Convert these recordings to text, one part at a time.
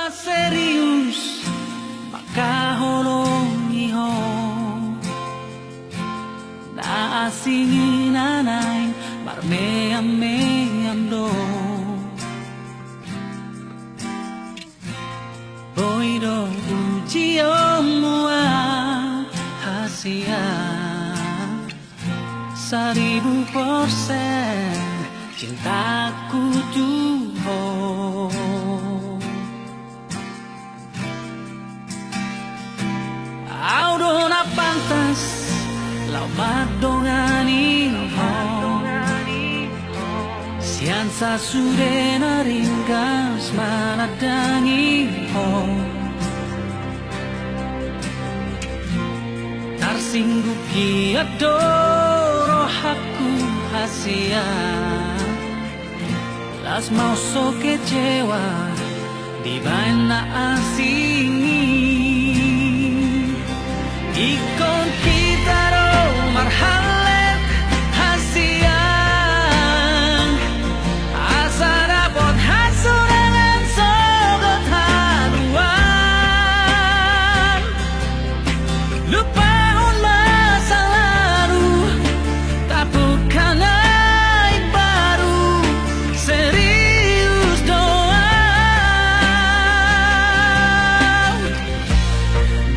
serius makahulong iho na asingin nanay marmeam do boy do ujiom mua hasia 1000% cintaku tuh Audona pantas lau madongani Siansa sudena ringkas manadangi Tarsinggup adoro haku hasia Las mau so kecewa di bana asingi Ikon kita ro marhalet hasiang asa dapat hasurangan sogot haruan lupa masa lalu tak bukan aib baru serius doa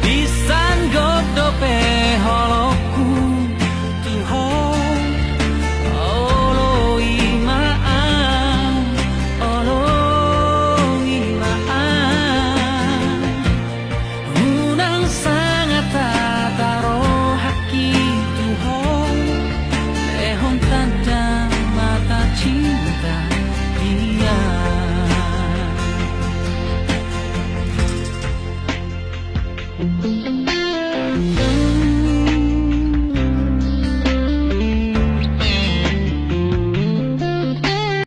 disanggop dope holoku tuhong olo imaan unang sangat tataro haki tuhong lehon tanda mata cinta dia Thank you.